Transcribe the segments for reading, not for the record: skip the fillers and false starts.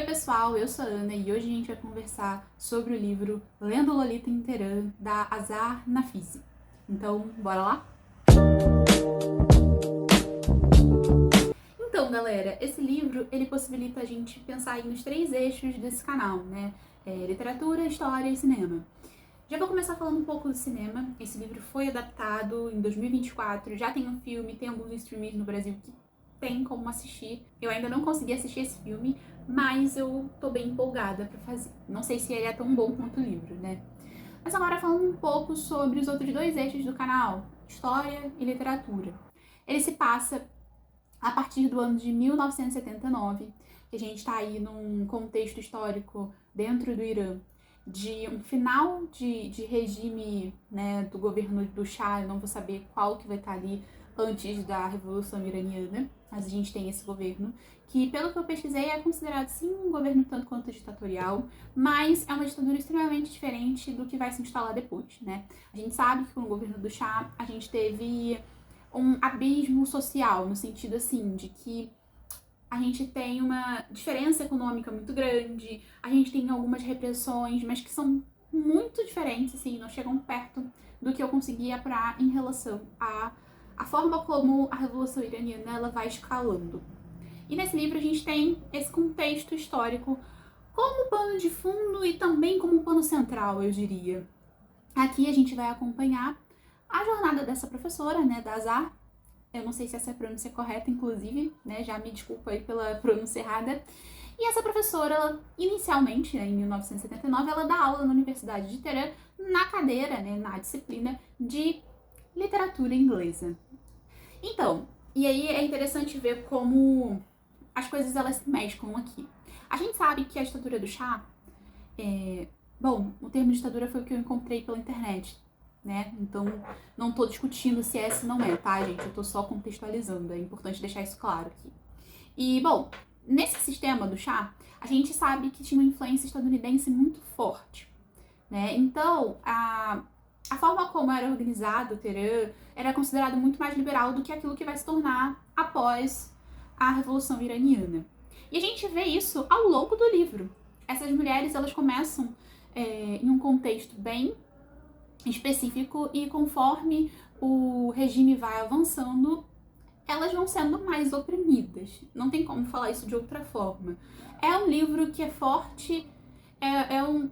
pessoal, eu sou a Ana e hoje a gente vai conversar sobre o livro Lendo Lolita em Teherã, da Azar Nafisi. Então, bora lá? Então, galera, esse livro, ele possibilita a gente pensar aí nos 3 eixos desse canal, né? Literatura, história e cinema. Já vou começar falando um pouco do cinema. Esse livro foi adaptado em 2024, já tem um filme, tem alguns streamings no Brasil que tem como assistir. Eu ainda não consegui assistir esse filme, mas eu tô bem empolgada pra fazer. Não sei se ele é tão bom quanto o livro, né? Mas agora falando um pouco sobre os outros 2 eixos do canal, história e literatura. Ele se passa a partir do ano de 1979, que a gente tá aí num contexto histórico dentro do Irã, de um final de regime, né, do governo do Shah. Eu não vou saber qual que vai estar ali antes da Revolução Iraniana, mas a gente tem esse governo, que pelo que eu pesquisei é considerado sim um governo tanto quanto ditatorial, mas é uma ditadura extremamente diferente do que vai se instalar depois, né? A gente sabe que com o governo do Shah a gente teve um abismo social, no sentido assim, de que a gente tem uma diferença econômica muito grande, a gente tem algumas repressões, mas que são muito diferentes, assim, não chegam perto do que eu conseguia apurar em relação a forma como a Revolução Iraniana ela vai escalando. E nesse livro a gente tem esse contexto histórico como pano de fundo e também como pano central, eu diria. Aqui a gente vai acompanhar a jornada dessa professora, né, da Azar. Eu não sei se essa é a pronúncia correta, inclusive, né, já me desculpa aí pela pronúncia errada. E essa professora, ela, inicialmente, né, em 1979, ela dá aula na Universidade de Teherã na cadeira, né, na disciplina de literatura inglesa. Então, e aí é interessante ver como as coisas elas se mesclam aqui. A gente sabe que a ditadura do Shah, bom, o termo ditadura foi o que eu encontrei pela internet, né? Então, não tô discutindo se é, se não é, tá, gente? Eu tô só contextualizando, é importante deixar isso claro aqui. E, bom, nesse sistema do Shah, a gente sabe que tinha uma influência estadunidense muito forte, né? Então, a forma como era organizado o Teherã era considerado muito mais liberal do que aquilo que vai se tornar após a Revolução Iraniana. E a gente vê isso ao longo do livro. Essas mulheres, elas começam em um contexto bem específico e conforme o regime vai avançando, elas vão sendo mais oprimidas. Não tem como falar isso de outra forma. É um livro que é forte,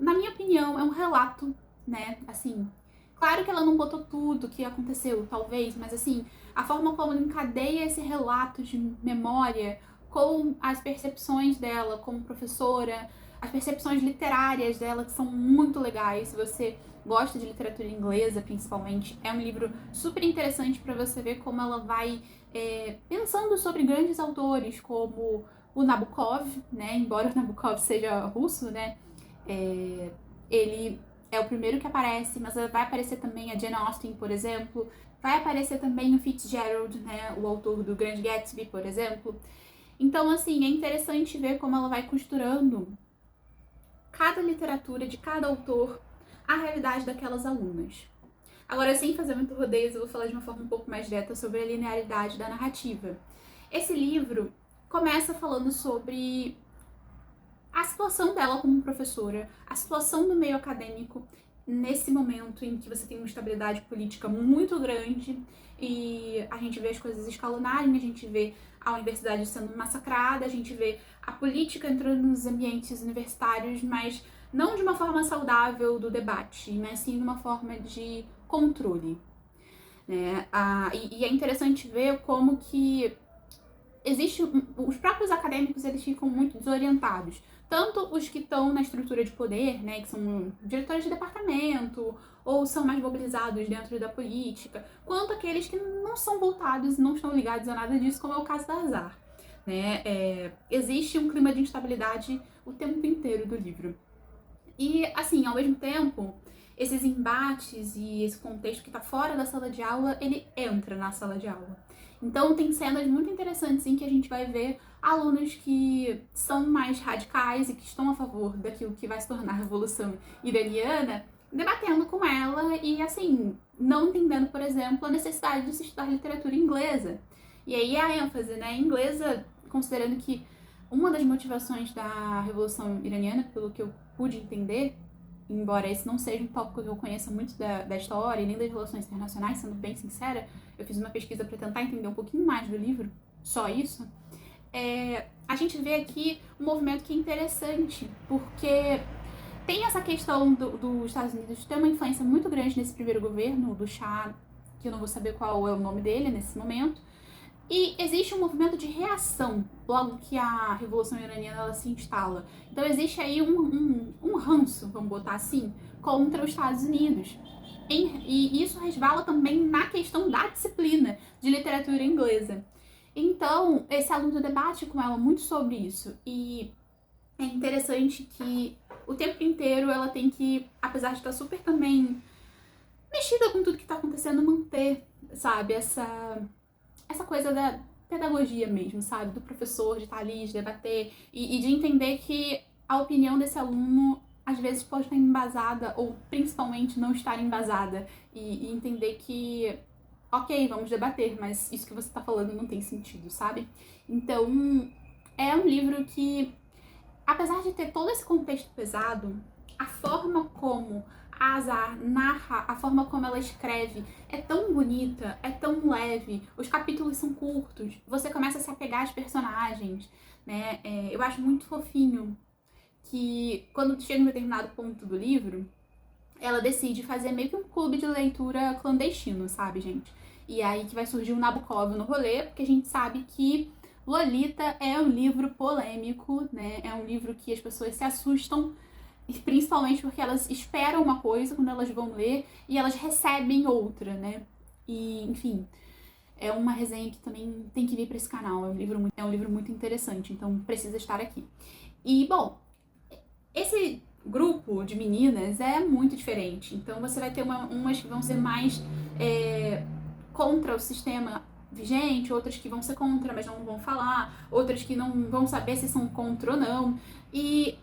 na minha opinião, é um relato, né, assim. Claro que ela não botou tudo que aconteceu, talvez, mas assim, a forma como ela encadeia esse relato de memória com as percepções dela como professora, as percepções literárias dela, que são muito legais. Se você gosta de literatura inglesa, principalmente, é um livro super interessante para você ver como ela vai pensando sobre grandes autores como o Nabokov, né? Embora o Nabokov seja russo, né? Ele é o primeiro que aparece, mas vai aparecer também a Jane Austen, por exemplo. Vai aparecer também o Fitzgerald, né? O autor do Grande Gatsby, por exemplo. Então, assim, é interessante ver como ela vai costurando cada literatura de cada autor à realidade daquelas alunas. Agora, sem fazer muito rodeio, eu vou falar de uma forma um pouco mais direta sobre a linearidade da narrativa. Esse livro começa falando sobre a situação dela como professora, a situação do meio acadêmico nesse momento em que você tem uma estabilidade política muito grande e a gente vê as coisas escalonarem, a gente vê a universidade sendo massacrada, a gente vê a política entrando nos ambientes universitários, mas não de uma forma saudável do debate, mas sim de uma forma de controle, né? E é interessante ver como que os próprios acadêmicos, eles ficam muito desorientados. Tanto os que estão na estrutura de poder, né, que são diretores de departamento, ou são mais mobilizados dentro da política, quanto aqueles que não são voltados e não estão ligados a nada disso, como é o caso da Azar, né? Existe um clima de instabilidade o tempo inteiro do livro. E, assim, ao mesmo tempo, esses embates e esse contexto que está fora da sala de aula, ele entra na sala de aula. Então tem cenas muito interessantes em que a gente vai ver alunos que são mais radicais e que estão a favor daquilo que vai se tornar a Revolução Iraniana, debatendo com ela e, assim, não entendendo, por exemplo, a necessidade de se estudar literatura inglesa. E aí a ênfase, né, inglesa, considerando que uma das motivações da Revolução Iraniana, pelo que eu pude entender, embora esse não seja um tópico que eu conheça muito da história e nem das relações internacionais, sendo bem sincera, eu fiz uma pesquisa para tentar entender um pouquinho mais do livro, só isso. A gente vê aqui um movimento que é interessante, porque tem essa questão dos Estados Unidos ter uma influência muito grande nesse primeiro governo, do Shah, que eu não vou saber qual é o nome dele nesse momento, e existe um movimento de reação logo que a Revolução Iraniana ela se instala. Então existe aí um ranço, vamos botar assim, contra os Estados Unidos. E isso resvala também na questão da disciplina de literatura inglesa. Então, esse aluno debate com ela muito sobre isso. E é interessante que o tempo inteiro ela tem que, apesar de estar super também mexida com tudo que está acontecendo, manter, sabe, essa coisa da pedagogia mesmo, sabe? Do professor de estar ali, de debater e de entender que a opinião desse aluno às vezes pode estar embasada ou principalmente não estar embasada e entender que, ok, vamos debater, mas isso que você está falando não tem sentido, sabe? Então, é um livro que, apesar de ter todo esse contexto pesado, a forma como a Azar narra, a forma como ela escreve é tão bonita, é tão leve, os capítulos são curtos, você começa a se apegar às personagens, né? Eu acho muito fofinho que quando chega em um determinado ponto do livro, ela decide fazer meio que um clube de leitura clandestino, sabe, gente? E aí que vai surgir o Nabokov no rolê, porque a gente sabe que Lolita é um livro polêmico, né? É um livro que as pessoas se assustam, principalmente porque elas esperam uma coisa quando elas vão ler e elas recebem outra, né? E, enfim, é uma resenha que também tem que vir para esse canal. É um livro muito interessante, então precisa estar aqui. E, bom, esse grupo de meninas é muito diferente. Então você vai ter umas que vão ser mais contra o sistema vigente, outras que vão ser contra, mas não vão falar, outras que não vão saber se são contra ou não. E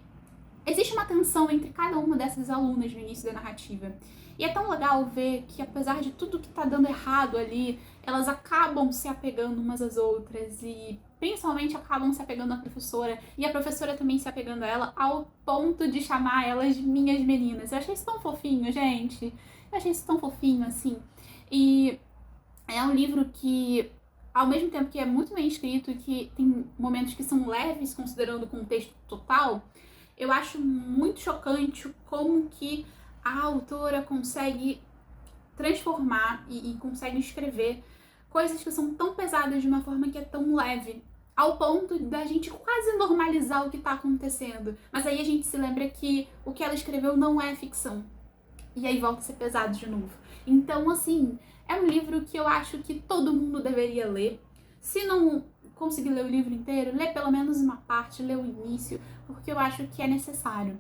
existe uma tensão entre cada uma dessas alunas no início da narrativa. E é tão legal ver que, apesar de tudo que tá dando errado ali, elas acabam se apegando umas às outras e principalmente acabam se apegando à professora e a professora também se apegando a ela ao ponto de chamar elas de minhas meninas. Eu achei isso tão fofinho, gente. Eu achei isso tão fofinho, assim. E é um livro que, ao mesmo tempo que é muito bem escrito e que tem momentos que são leves, considerando o contexto total, eu acho muito chocante como que a autora consegue transformar e consegue escrever coisas que são tão pesadas de uma forma que é tão leve, ao ponto da gente quase normalizar o que tá acontecendo. Mas aí a gente se lembra que o que ela escreveu não é ficção. E aí volta a ser pesado de novo. Então, assim, é um livro que eu acho que todo mundo deveria ler. Se não conseguir ler o livro inteiro, lê pelo menos uma parte, lê o início, porque eu acho que é necessário.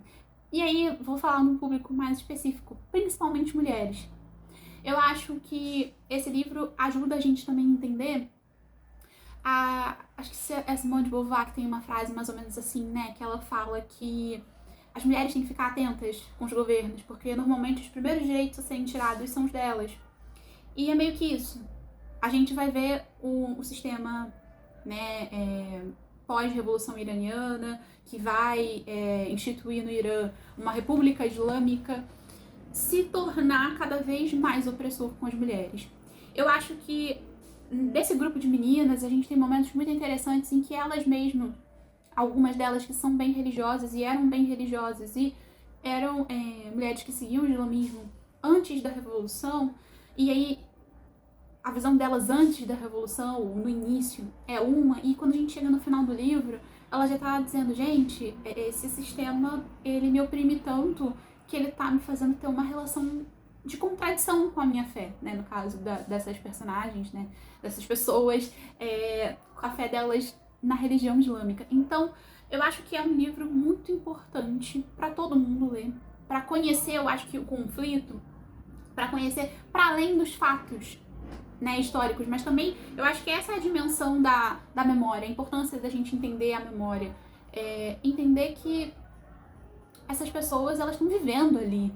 E aí, vou falar num público mais específico, principalmente mulheres. Eu acho que esse livro ajuda a gente também a entender acho que é Simone de Beauvoir que tem uma frase mais ou menos assim, né? Que ela fala que as mulheres têm que ficar atentas com os governos, porque normalmente os primeiros direitos a serem tirados são os delas. E é meio que isso. A gente vai ver o sistema, né, pós-revolução iraniana, que vai instituir no Irã uma república islâmica, se tornar cada vez mais opressor com as mulheres. Eu acho que desse grupo de meninas a gente tem momentos muito interessantes em que elas mesmas, algumas delas que são bem religiosas e eram bem religiosas e eram mulheres que seguiam o islamismo antes da revolução, e aí a visão delas antes da revolução, no início, é uma, e quando a gente chega no final do livro, ela já tá dizendo, gente, esse sistema, ele me oprime tanto que ele tá me fazendo ter uma relação de contradição com a minha fé, né, no caso dessas personagens, né, dessas pessoas, com a fé delas na religião islâmica. Então, eu acho que é um livro muito importante para todo mundo ler, para conhecer, eu acho que o conflito, para conhecer para além dos fatos, né, históricos, mas também eu acho que essa é a dimensão da memória, a importância da gente entender a memória, entender que essas pessoas, elas estão vivendo ali,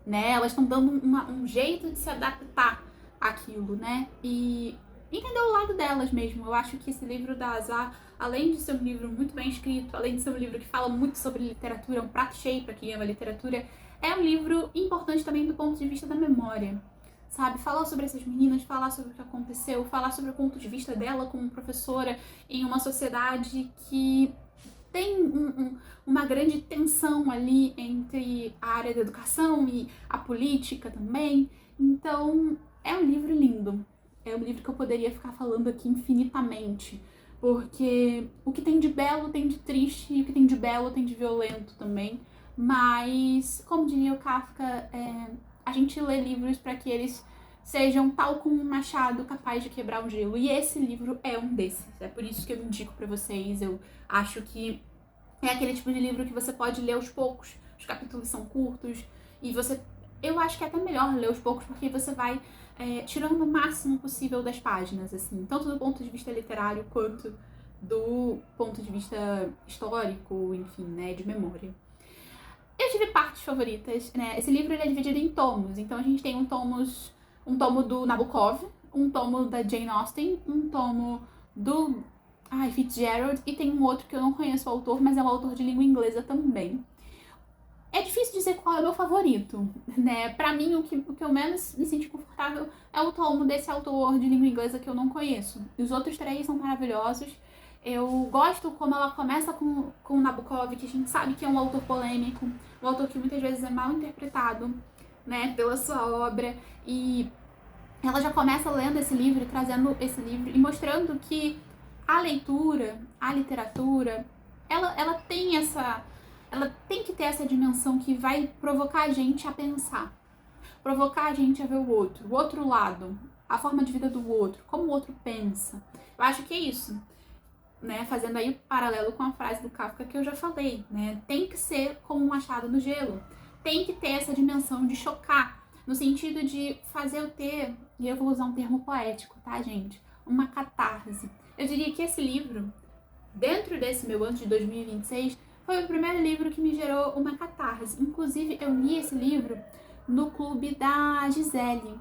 né, elas estão dando um jeito de se adaptar àquilo, né, e entender o lado delas mesmo. Eu acho que esse livro da Azar, além de ser um livro muito bem escrito, além de ser um livro que fala muito sobre literatura, um prato cheio para quem ama literatura, é um livro importante também do ponto de vista da memória, sabe? Falar sobre essas meninas, falar sobre o que aconteceu, falar sobre o ponto de vista dela como professora em uma sociedade que tem uma grande tensão ali entre a área da educação e a política também. Então, é um livro lindo. É um livro que eu poderia ficar falando aqui infinitamente, porque o que tem de belo tem de triste e o que tem de belo tem de violento também. Mas, como diria o Kafka, a gente lê livros para que eles sejam tal como um machado capaz de quebrar o gelo. E esse livro é um desses. É por isso que eu indico para vocês. Eu acho que é aquele tipo de livro que você pode ler aos poucos. Os capítulos são curtos e eu acho que é até melhor ler aos poucos porque você vai tirando o máximo possível das páginas, assim, tanto do ponto de vista literário quanto do ponto de vista histórico, enfim, né, de memória. Eu tive partes favoritas, né? Esse livro ele é dividido em tomos, então a gente tem um tomo do Nabokov, um tomo da Jane Austen, um tomo do Fitzgerald e tem um outro que eu não conheço o autor, mas é um autor de língua inglesa também. É difícil dizer qual é o meu favorito, né? Pra mim, o que eu menos me senti confortável é o tomo desse autor de língua inglesa que eu não conheço. Os outros três são maravilhosos. Eu gosto como ela começa com o Nabokov, que a gente sabe que é um autor polêmico, um autor que muitas vezes é mal interpretado, né, pela sua obra. E ela já começa lendo esse livro, trazendo esse livro e mostrando que a leitura, a literatura, ela tem que ter essa dimensão que vai provocar a gente a pensar, provocar a gente a ver o outro lado, a forma de vida do outro, como o outro pensa. Eu acho que é isso, né? Fazendo aí o paralelo com a frase do Kafka que eu já falei, né? Tem que ser como um machado no gelo, tem que ter essa dimensão de chocar, no sentido de fazer eu ter, e eu vou usar um termo poético, tá, gente? Uma catarse. Eu diria que esse livro, dentro desse meu ano de 2026, foi o primeiro livro que me gerou uma catarse. Inclusive, eu li esse livro no clube da Gisele.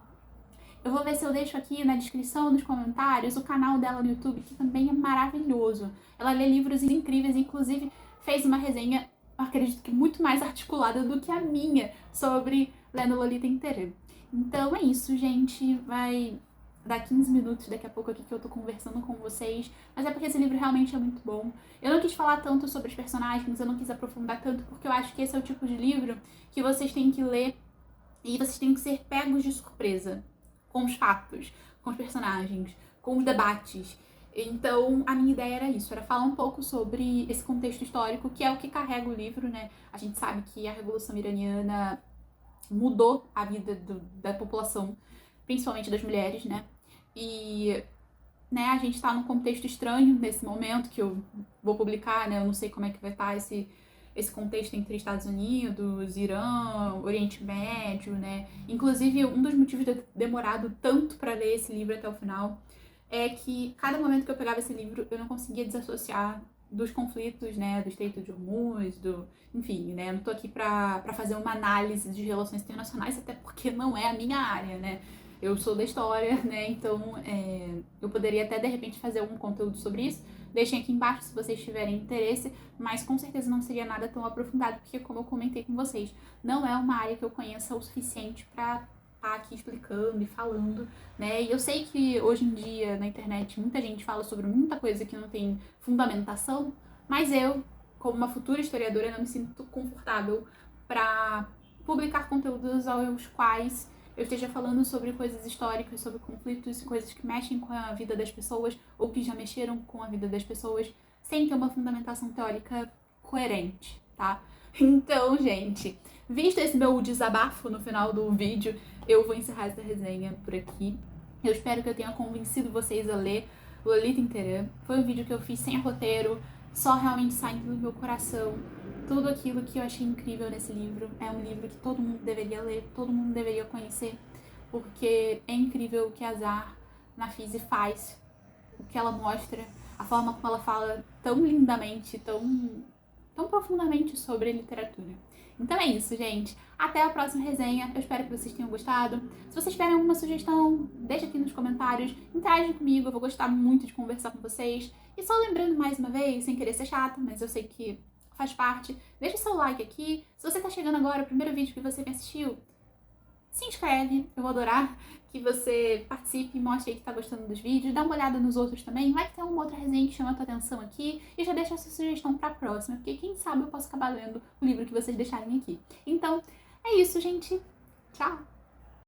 Eu vou ver se eu deixo aqui na descrição, nos comentários, o canal dela no YouTube, que também é maravilhoso. Ela lê livros incríveis, inclusive fez uma resenha, acredito que muito mais articulada do que a minha, sobre Lendo Lolita inteira. Então é isso, gente. Vai dar 15 minutos daqui a pouco aqui que eu tô conversando com vocês, mas é porque esse livro realmente é muito bom. Eu não quis falar tanto sobre os personagens, eu não quis aprofundar tanto, porque eu acho que esse é o tipo de livro que vocês têm que ler e vocês têm que ser pegos de surpresa com os fatos, com os personagens, com os debates. Então, a minha ideia era isso, era falar um pouco sobre esse contexto histórico, que é o que carrega o livro, né? A gente sabe que a Revolução Iraniana mudou a vida da população, principalmente das mulheres, né? E, né, a gente tá num contexto estranho nesse momento, que eu vou publicar, né? Eu não sei como é que vai estar esse contexto entre Estados Unidos, Irã, Oriente Médio, né? Inclusive, um dos motivos de eu ter demorado tanto para ler esse livro até o final é que cada momento que eu pegava esse livro, eu não conseguia desassociar dos conflitos, né, do Estreito de Hormuz, enfim, né, eu não tô aqui pra fazer uma análise de relações internacionais, até porque não é a minha área, né, eu sou da história, né, então eu poderia até, de repente, fazer algum conteúdo sobre isso. Deixem aqui embaixo se vocês tiverem interesse, mas com certeza não seria nada tão aprofundado, porque como eu comentei com vocês, não é uma área que eu conheça o suficiente pra estar aqui explicando e falando, né? E eu sei que hoje em dia na internet muita gente fala sobre muita coisa que não tem fundamentação, mas eu, como uma futura historiadora, não me sinto confortável para publicar conteúdos aos quais eu esteja falando sobre coisas históricas, sobre conflitos, coisas que mexem com a vida das pessoas ou que já mexeram com a vida das pessoas, sem ter uma fundamentação teórica coerente, tá? Então, gente, visto esse meu desabafo no final do vídeo, eu vou encerrar essa resenha por aqui. Eu espero que eu tenha convencido vocês a ler Lolita inteira. Foi um vídeo que eu fiz sem roteiro, só realmente saindo do meu coração. Tudo aquilo que eu achei incrível nesse livro. É um livro que todo mundo deveria ler, todo mundo deveria conhecer, porque é incrível o que a Azar Nafisi faz, o que ela mostra, a forma como ela fala tão lindamente, tão tão profundamente sobre literatura. Então é isso, gente. Até a próxima resenha. Eu espero que vocês tenham gostado. Se vocês tiverem alguma sugestão, deixa aqui nos comentários. Interage comigo, eu vou gostar muito de conversar com vocês. E só lembrando mais uma vez, sem querer ser chata, mas eu sei que faz parte, deixa o seu like aqui. Se você tá chegando agora, o primeiro vídeo que você me assistiu, se inscreve, eu vou adorar que você participe e mostre aí que tá gostando dos vídeos, dá uma olhada nos outros também, vai que tem uma outra resenha que chama a tua atenção aqui, e já deixa a sua sugestão pra próxima, porque quem sabe eu posso acabar lendo o livro que vocês deixarem aqui. Então, é isso, gente. Tchau!